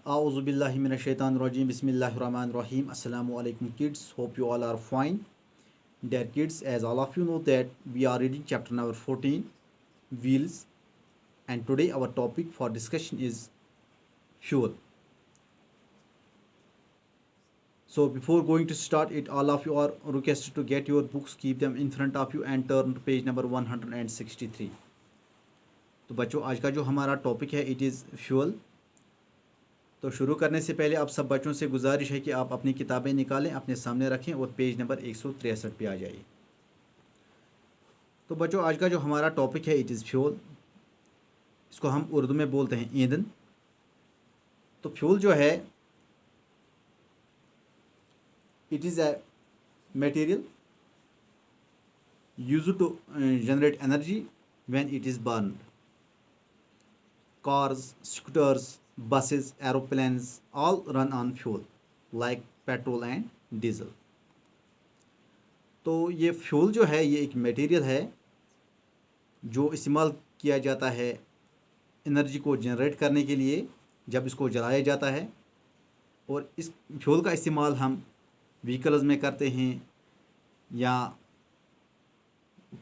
A'udzubillahiminash-shaytanir-rajim. Bismillahir-rahmanir-rahim. Assalamu alaikum kids. Hope you all are fine. Dear kids, as all of you know that we are reading chapter number 14, Wheels, and today our topic for discussion is fuel. So before going to start it, all of you are requested to get your books, keep them in front of you and turn to page number 163. तो बच्चों, आज का जो हमारा topic है it is fuel. तो शुरू करने से पहले आप सब बच्चों से गुजारिश है कि आप अपनी किताबें निकालें, अपने सामने रखें और पेज नंबर 163 पे आ जाइए। तो बच्चों, आज का जो हमारा टॉपिक है इट इज़ फ्यूल। इसको हम उर्दू में बोलते हैं ईंधन। तो फ्यूल जो है it is a material used to generate energy when it is burned. Cars, scooters, buses, aeroplanes all run on fuel like petrol and diesel. तो ये फ्यूल जो है ये एक मटेरियल है जो इस्तेमाल किया जाता है एनर्जी को जनरेट करने के लिए जब इसको जलाया जाता है। और इस फ्यूल का इस्तेमाल हम व्हीकल्स में करते हैं या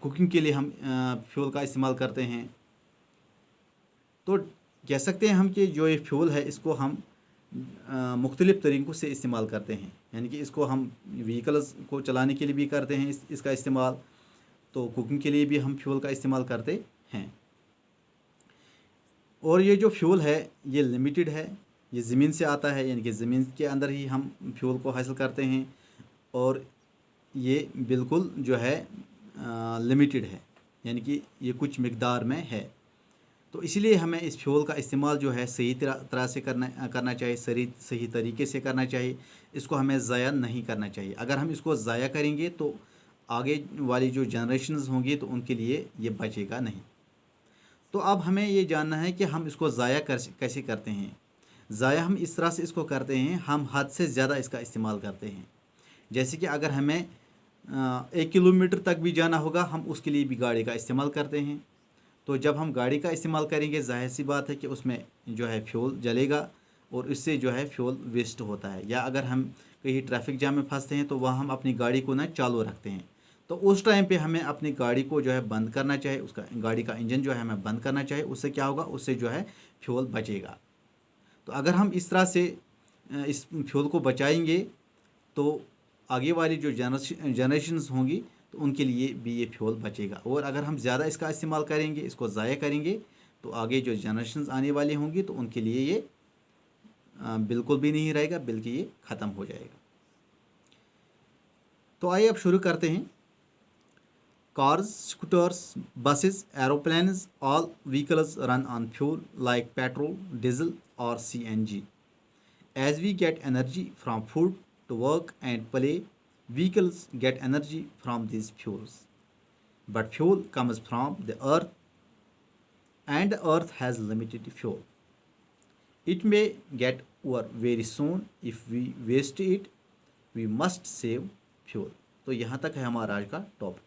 कुकिंग के लिए हम फ्यूल का इस्तेमाल करते हैं। तो कह सकते हैं हम कि जो ये फ्यूल है इसको हम मुख्तलिफ़ तरीक़ों से इस्तेमाल करते हैं, यानी कि इसको हम व्हीकल्स को चलाने के लिए भी करते हैं इसका इस्तेमाल, तो कुकिंग के लिए भी हम फ्यूल का इस्तेमाल करते हैं। और ये जो फ्यूल है ये लिमिटेड है, ये ज़मीन से आता है, यानी कि ज़मीन के अंदर ही हम फ्यूल को हासिल करते हैं और ये बिल्कुल जो है लिमिटेड है, यानी कि ये कुछ मिक़दार में है। तो इसलिए हमें इस फ्यूल का इस्तेमाल जो है सही तरह से करना चाहिए, सही तरीके से करना चाहिए। इसको हमें ज़ाया नहीं करना चाहिए। अगर हम इसको ज़ाया करेंगे तो आगे वाली जो जनरेशन्स होंगी तो उनके लिए ये बचेगा नहीं। तो अब हमें ये जानना है कि हम इसको ज़ाया कैसे करते हैं। ज़ाया हम इस तरह से इसको करते हैं, हम हद से ज़्यादा इसका इस्तेमाल करते हैं। जैसे कि अगर हमें 1 किलोमीटर तक भी जाना होगा हम उसके लिए भी गाड़ी का इस्तेमाल करते हैं। तो जब हम गाड़ी का इस्तेमाल करेंगे ज़ाहिर सी बात है कि उसमें जो है फ्यूल जलेगा और इससे जो है फ्यूल वेस्ट होता है। या अगर हम कहीं ट्रैफिक जाम में फंसते हैं तो वहाँ हम अपनी गाड़ी को ना चालू रखते हैं, तो उस टाइम पे हमें अपनी गाड़ी को जो है बंद करना चाहिए, उसका गाड़ी का इंजन जो है हमें बंद करना चाहिए। उससे क्या होगा, उससे जो है फ्यूल बचेगा। तो अगर हम इस तरह से इस फ्यूल को बचाएँगे तो आगे वाली जो जनरेशन्स होंगी तो उनके लिए भी ये फ्यूल बचेगा। और अगर हम ज़्यादा इसका इस्तेमाल करेंगे, इसको ज़ाया करेंगे, तो आगे जो जनरेशन्स आने वाली होंगी तो उनके लिए ये बिल्कुल भी नहीं रहेगा, बल्कि ये ख़त्म हो जाएगा। तो आइए अब शुरू करते हैं। Cars, scooters, buses, aeroplanes all vehicles run on fuel like petrol, diesel और CNG। As we get energy from food to work and play, vehicles get energy from these fuels. But fuel comes from the earth and the earth has limited fuel. It may get over very soon. If we waste it, we must save fuel. तो यहाँ तक है हमारा आज का topic.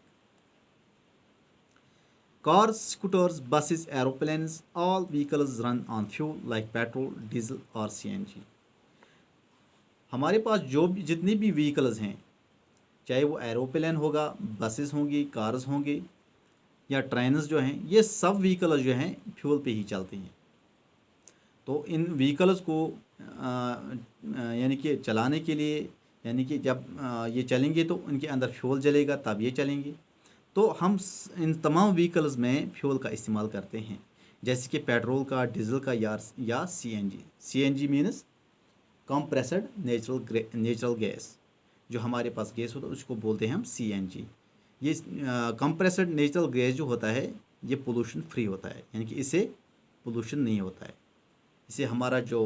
Cars, scooters, buses, aeroplanes, all vehicles run on fuel like petrol, diesel or CNG. हमारे पास जो भी जितनी भी व्हीकल्स हैं, चाहे वो एरोप्लेन होगा, बसेस होंगी, कार्स होंगी या ट्रेन्स जो हैं, ये सब व्हीकल्स जो हैं फ्यूल पे ही चलती हैं। तो इन व्हीकल्स को यानी कि चलाने के लिए, यानी कि जब ये चलेंगे तो उनके अंदर फ्यूल जलेगा तब ये चलेंगे। तो हम इन तमाम व्हीकल्स में फ्यूल का इस्तेमाल करते हैं, जैसे कि पेट्रोल का, डीजल का या CNG। CNG means compressed natural gas. जो हमारे पास गैस होता है उसको बोलते हैं हम CNG। ये कंप्रेस्ड नेचुरल गैस जो होता है ये पोल्यूशन फ्री होता है, यानी कि इससे पोल्यूशन नहीं होता है। इससे हमारा जो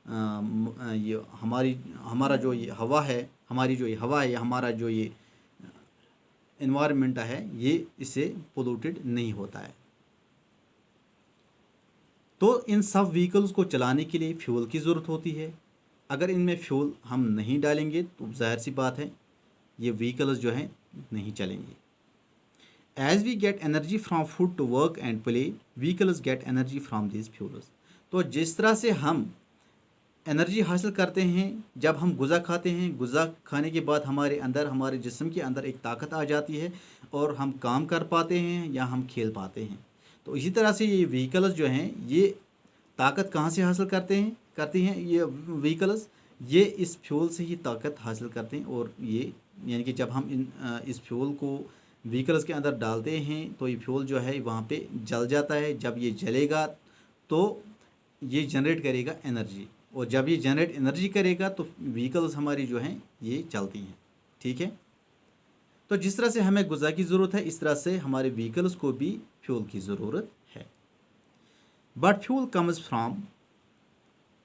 ये हमारा जो ये हवा है, हमारी जो ये हवा है, हमारा जो ये एनवायरनमेंट है, ये इससे पोल्यूटेड नहीं होता है। तो इन सब व्हीकल्स को चलाने के लिए फ्यूल की ज़रूरत होती है। अगर इनमें फ्यूल हम नहीं डालेंगे तो जाहिर सी बात है ये व्हीकल्स जो हैं नहीं चलेंगे। As we get energy from food to work and play, vehicles get energy from these fuels. तो जिस तरह से हम एनर्जी हासिल करते हैं जब हम गुज़ा खाते हैं। गुज़ा खाने के बाद हमारे अंदर, हमारे जिस्म के अंदर एक ताकत आ जाती है और हम काम कर पाते हैं या हम खेल पाते हैं। तो इसी तरह से ये व्हीकल्स जो हैं, ये ताकत कहाँ से हासिल करती हैं ये व्हीकल्स, ये इस फ्यूल से ही ताकत हासिल करते हैं। और ये यानी कि जब हम इस फ्यूल को व्हीकल्स के अंदर डालते हैं तो ये फ्यूल जो है वहाँ पे जल जाता है। जब ये जलेगा तो ये जनरेट करेगा एनर्जी, और जब ये जनरेट एनर्जी करेगा तो व्हीकल्स हमारी जो हैं ये चलती हैं। ठीक है, तो जिस तरह से हमें गुज़ा की ज़रूरत है, इस तरह से हमारे व्हीकल्स को भी फ्यूल की ज़रूरत है। But fuel comes from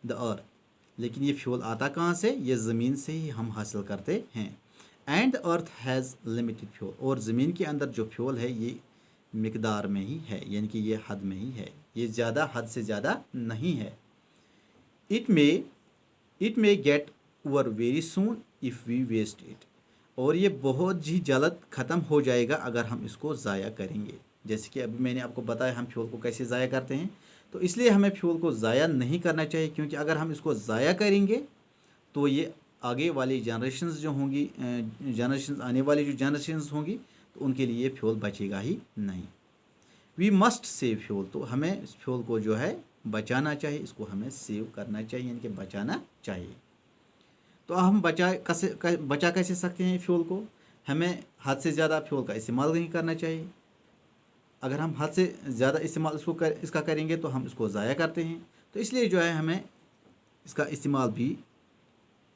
the earth, लेकिन ये फ्यूल आता कहाँ से? ये ज़मीन से ही हम हासिल करते हैं। And the earth has limited fuel, और ज़मीन के अंदर जो फ्यूल है ये मिकदार में ही है, यानी कि ये हद में ही है, ये ज़्यादा हद से ज़्यादा नहीं है। It may get over very soon if we waste it, और ये बहुत ही जल्द ख़त्म हो जाएगा अगर हम इसको ज़ाया करेंगे। जैसे कि अभी मैंने आपको बताया हम फ्यूल को कैसे ज़ाया करते हैं, तो इसलिए हमें फ्यूल को ज़ाया नहीं करना चाहिए, क्योंकि अगर हम इसको ज़ाया करेंगे तो ये आगे वाली जनरेशन्स जो होंगी, आने वाली जो जनरेशन्स होंगी, तो उनके लिए फ्यूल बचेगा ही नहीं। वी मस्ट सेव फ्यूल, तो हमें इस फ्यूल को जो है बचाना चाहिए, इसको हमें सेव करना चाहिए, यानी कि बचाना चाहिए। तो हम बचा कैसे सकते हैं फ्यूल को? हमें हद से ज़्यादा फ्यूल का इस्तेमाल नहीं करना चाहिए। अगर हम हद से ज़्यादा इस्तेमाल इसका करेंगे तो हम इसको ज़ाया करते हैं, तो इसलिए जो है हमें इसका इस्तेमाल भी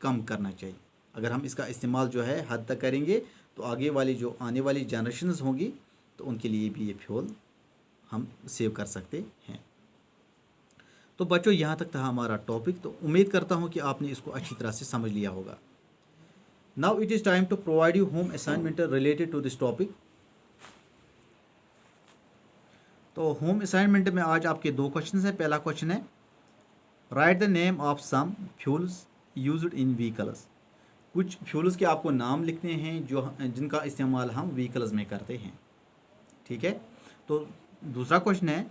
कम करना चाहिए। अगर हम इसका इस्तेमाल जो है हद तक करेंगे तो आगे वाली जो आने वाली जनरेशन्स होंगी तो उनके लिए भी ये फ्यूल हम सेव कर सकते हैं। तो बच्चों, यहाँ तक था हमारा टॉपिक, तो उम्मीद करता हूँ कि आपने इसको अच्छी तरह से समझ लिया होगा। Now it is time to provide you home assignment related to this topic. तो होम असाइनमेंट में आज आपके 2 क्वेश्चन हैं। पहला क्वेश्चन है, write the name of some fuels used in vehicles. कुछ फ्यूल्स के आपको नाम लिखने हैं जिनका इस्तेमाल हम व्हीकल्स में करते हैं। ठीक है, तो दूसरा क्वेश्चन है,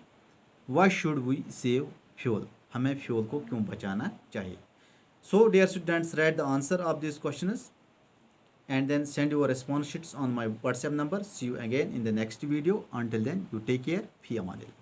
why should we save fuel, हमें फ्यूल को क्यों बचाना चाहिए। So dear students, write the answer of this questions and then send your response sheets on my WhatsApp number. See you again in the next video. Until then, you take care. Fi amanillah.